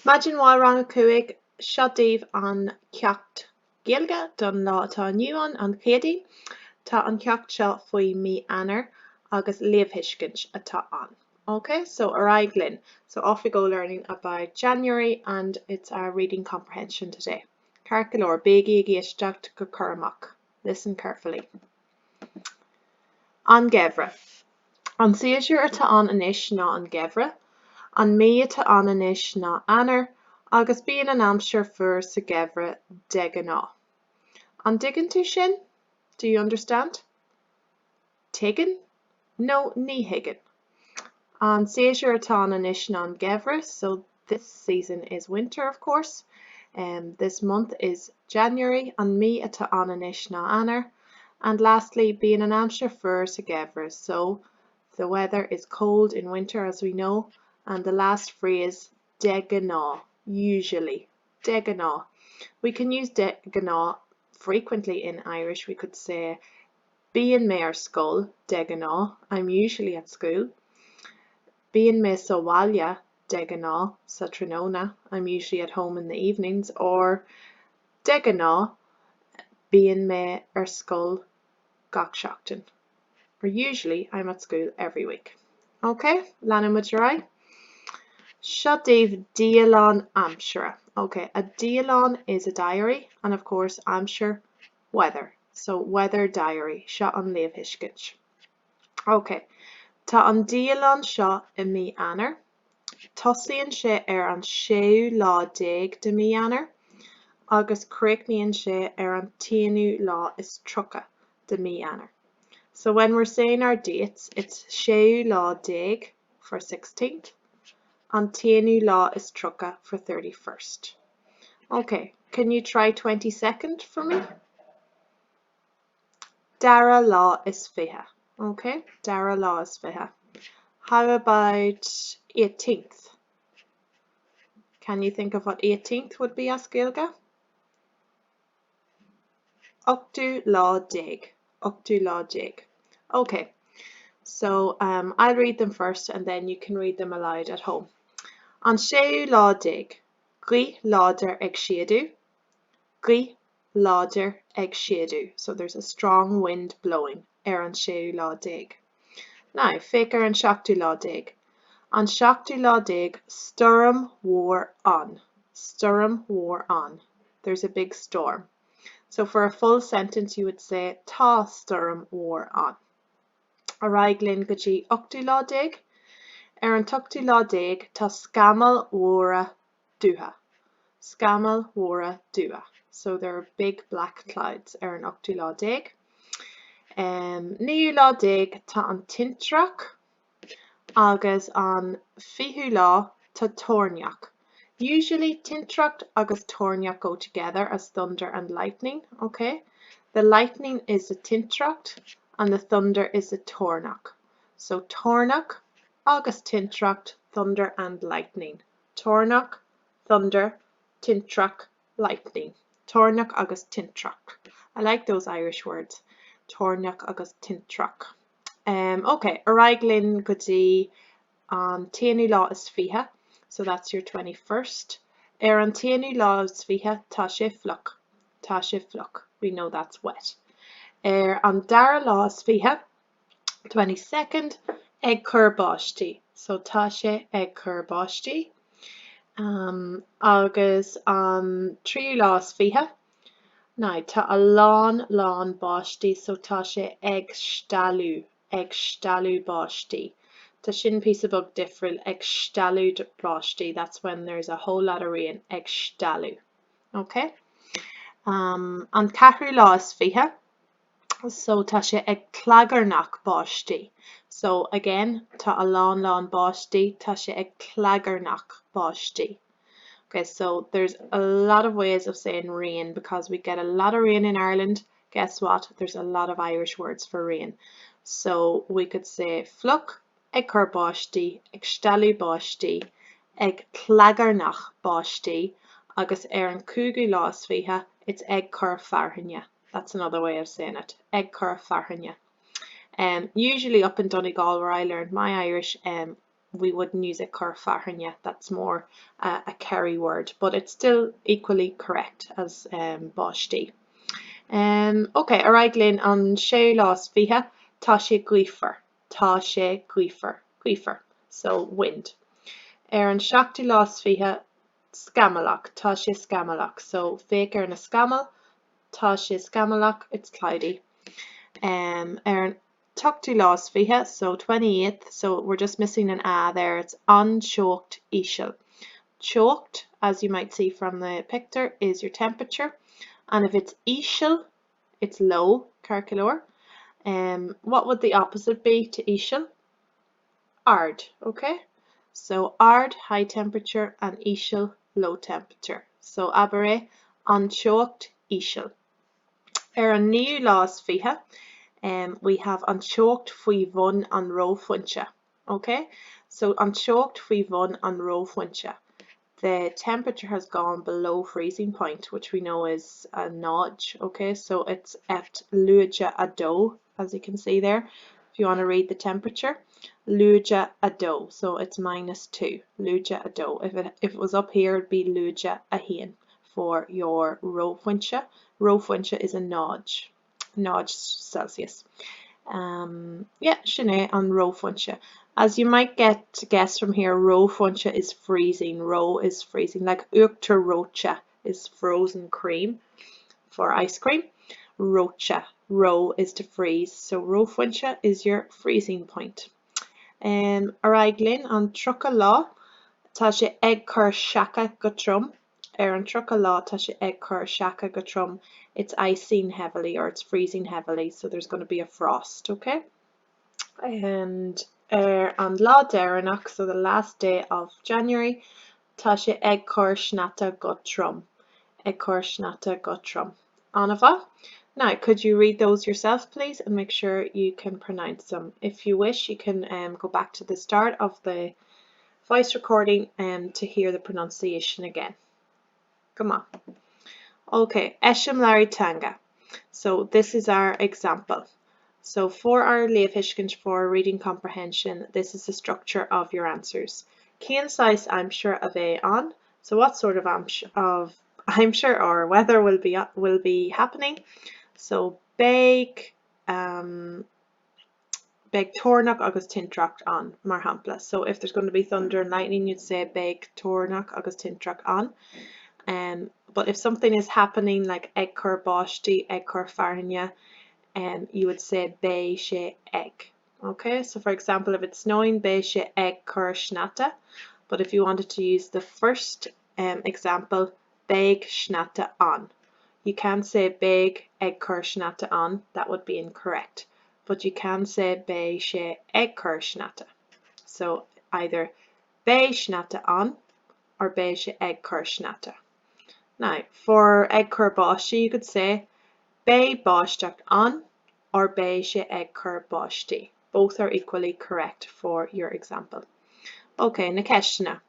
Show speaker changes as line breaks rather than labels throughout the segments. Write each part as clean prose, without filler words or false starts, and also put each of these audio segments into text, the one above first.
Imagine while rang cuaig siodíh an ceacht Gaeilge don lá atá inniu an chéadaí, tá an ceacht seo faoi mí Eanáir agus leibhuiscint atá an. Okay, so Araglin. So off we go learning about January, and it's our reading comprehension today. Carcalor Begi Giestacht Gokuramak. Listen carefully. An Gevra. An Seizure atá an inis ná an Gevra. An mí atá an inis ná Eanáir, agus bíonn an amsir fuair sa Gevra de ná. An diggin tú sin? Do you understand? Tiggin? No, ní higgin. An Seizure atá an inis ná an Gevra, so this season is winter, of course. This month is January, and mí atá an inis ná Eanáir. And lastly, bíonn an amsir fuair sa Gevra, so the weather is cold in winter, as we know. And the last phrase, de ná, usually, de ná. We can use de ná frequently in Irish. We could say, bíonn mé ar scoil, de ná, I'm usually at school. Bíonn mé sa bhaile, de ná, sa tróna, I'm usually at home in the evenings. Or de ná, bíonn mé ar scoil gach seachtain. Or usually I'm at school every week. Okay, Lana Majurai. Siodíh díolán amsire. Okay, a díolán is a diary, and of course amsire, weather. So weather diary, seo an leibhuiscint. Okay, tá an díolán seo I mí Eanáir. Tosaíonn sé ar an 16 de mí Eanáir, agus críochnaíonn sé ar an 13 de mí Eanáir. So when we're saying our dates, it's 16 for 16th, and 13 is trucha for 31st. Okay, can you try 22nd for me? Dara lá is fiche. Okay, Dara lá is fiche. How about 18th? Can you think of what 18th would be as Gaeilge? Octu lá dig. Octu lá dig. Okay, so I'll read them first, and then you can read them aloud at home. An 16 grí láidir ag siadú, grí láidir ag siadú. So there's a strong wind blowing ar an 16. Now, féach ar an 17. An 17 storm war on. Storm war on. There's a big storm. So for a full sentence, you would say tá storm war on. Araglin go dtí 18. Ar an 18 tá scamal mhóra dútha. Scamal mhóra dútha. So there are big black clouds ar an 18. 19 tá an tintrach, agus an 20 tá torneach. Usually tintracht agus torneach go together as thunder and lightning, okay? The lightning is the tintracht and the thunder is the torneach. So torneach agus tintracht, thunder and lightning. Torneach, thunder, tintracht, lightning. Torneach agus tintracht. I like those Irish words. Torneach agus tintracht. Okay, Araglin go dtí an 13 is fiche. So that's your 21st. Ar an 13 is fiche, tá sé fluch. Tá sé fluch. We know that's wet. Ar an 10 is fiche, 22nd, ag cur báistí. So tá sé ag cur báistí. Agus an 3 is fiche. Now, tá a lán báistí, so tá sé ag stalú báistí. Tá sin piece of bug different, ag stalú báistí. That's when there's a whole lot of rain, ag stalú. Okay? An 4 is fiche. So tá sé ag clagarnach báistí. So again, tá a lán báistí, tá sé ag clagarnach báistí. Okay, so there's a lot of ways of saying rain because we get a lot of rain in Ireland. Guess what? There's a lot of Irish words for rain. So we could say fluch, ag cur báistí, ag stalú báistí, ag clagarnach báistí, agus ar an 5 is fiche, it's ag cur farthainne. That's another way of saying it. Ag cur farthainne. Usually up in Donegal, where I learned my Irish, we wouldn't use Écor Farhaine. That's more a Kerry word, but it's still equally correct as Báistí. Okay, alright Glyn, an sé lás fiche, tá sé ghuifer, so wind. An seachtaí lás fiche, scamalach, tá sé scamalach, so féach na scamal, tá sé scamalach, it's cloudy. An tuchtaí lás fiche, so 28th, so we're just missing an A there, it's an-seocht íseal. Choked, as you might see from the picture, is your temperature, and if it's íseal, it's low, Carcalor. What would the opposite be to íseal? Ard, okay? So ard, high temperature, and íseal, low temperature. So aberré, an-seocht íseal. An níu lás fiche, we have an-seocht faoi bhun an róphainte, okay? So an-seocht faoi bhun an róphainte. The temperature has gone below freezing point, which we know is a notch, okay? So it's at luaja a dó, as you can see there. If you want to read the temperature, luaja a dó, so it's -2, luaja a dó. If it was up here, it'd be luaja a hain for your róphainte. Róphainte is a notch Celsius. Yeah, sinné an róphainte. As you might guess from here, róphainte is freezing. Ró is freezing, like uachtar rócha is frozen cream for ice cream. Rócha, ró is to freeze, so róphainte is your freezing point. Alright Glyn, an trocha lá, tá sé ag cur seacha go trom. An trocha lá, tá sé ag cur seacha go trom. It's icing heavily, or it's freezing heavily, so there's going to be a frost, okay? And an lá deireanach, so the last day of January, tá sé ag cur sneata go trom. Ag cur sneata go trom. Anava? Now, could you read those yourself, please, and make sure you can pronounce them? If you wish, you can go back to the start of the voice recording to hear the pronunciation again. Come on. Okay, Esham Laritanga. So this is our example. So for our leibhishkins for reading comprehension, this is the structure of your answers. Cén sais I'm sure of a on. So what sort of I'm sure or weather will be happening? So big tornach agus tintracht on mar hampla. So if there's going to be thunder and lightning, you'd say big tornach agus tintracht on. But if something is happening like ag cur báistí, ag cur farhaine, you would say bé sé ag. Okay, so for example, if it's snowing, bé sé ag cur sneata. But if you wanted to use the first example, beg sneata on. You can say beg ag cur sneata on, that would be incorrect. But you can say bé sé ag cur sneata. So either bé sneata on or bé sé ag cur sneata. Now, for ag cur báistí, you could say bé báisteach on or bé sé ag cur báistí. Both are equally correct for your example. Okay, na ceistena.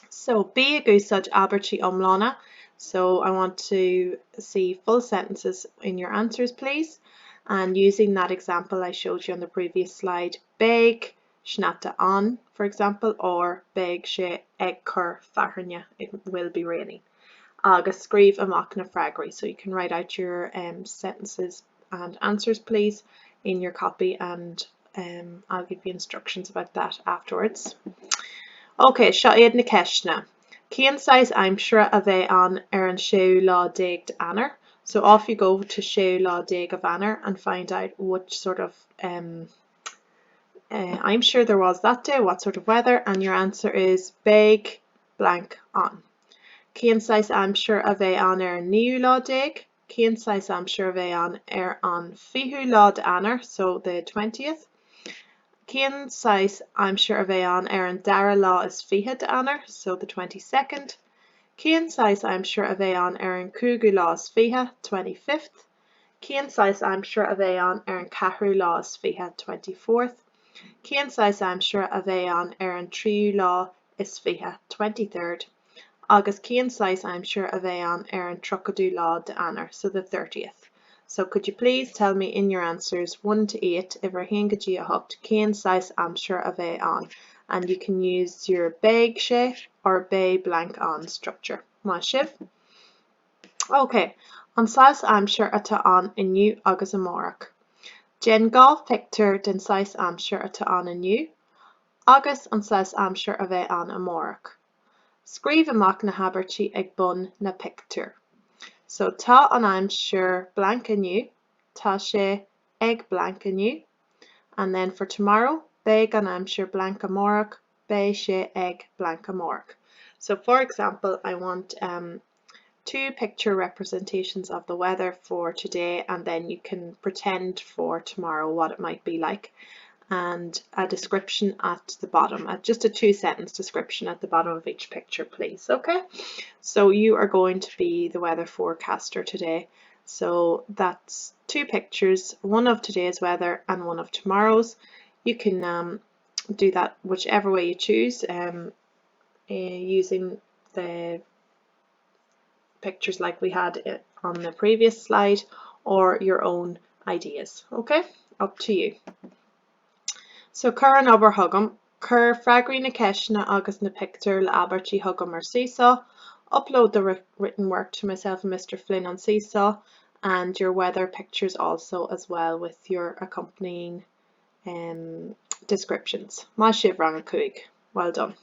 So, bí a gúsad abertí omlána. So, I want to see full sentences in your answers, please. And using that example I showed you on the previous slide, beg sneata on, for example, or beg sé ag cur farhaine, it will be raining. Agus scríb amach na freagraí. So you can write out your sentences and answers, please, in your copy, and I'll give you instructions about that afterwards. Okay, seo iad na ceistena. Cén sais I'm sure a bheith an an séú lá déag d'Eanáir. So off you go to séú lá déag of Eanáir and find out which sort of I'm sure there was that day, what sort of weather, and your answer is beg blank on. Cén sais I'm sure a bheith an níu lá déag. Cén sais I'm sure a bheith an fiú lá d'Eanáir, so the 20th. Cén sais I'm sure a bheith an dara lá is fiche d'Eanáir, so the 22nd. Cén sais I'm sure a bheith an cúgu lá is fiche, 25th. Cén sais I'm sure a bheith an cathrú lá is fiche, 24th. Cén sais I'm sure a bheith an tríú lá is fiche, 23rd. Agus cén sais I'm sure a bheith an trocadú lá d'Eanáir, so the 30th. So could you please tell me in your answers 1 to 8 if we're hain go dtí a hocht cén sais I'm sure a bheith an, and you can use your big sé or bé blank an structure. Má sibh. Ok, an sais amsir atá an inniu agus amórach. Gen golf picture den sais amsir atá an inniu, agus an sais amsir a bheith an amórach. Scríb amach na habartí ag bun na picture. So tá an amsir blank inniu, tá sé ag blank inniu, and then for tomorrow, beg an amsir blank amórach, bé sé ag blank amórach. So for example, I want two picture representations of the weather for today, and then you can pretend for tomorrow what it might be like, and a description at the bottom, just a 2-sentence description at the bottom of each picture, please. Okay, so you are going to be the weather forecaster today, so that's 2 pictures, one of today's weather and one of tomorrow's. You can do that whichever way you choose, using the pictures like we had on the previous slide, or your own ideas. Okay, up to you. So cur an obair thugam, cur freagraí na ceisina agus na picture le abertí thugam ar Seesaw. Upload the written work to myself and Mr. Flynn on Seesaw, and your weather pictures also as well with your accompanying descriptions. Má sibh rang a cuaig. Well done.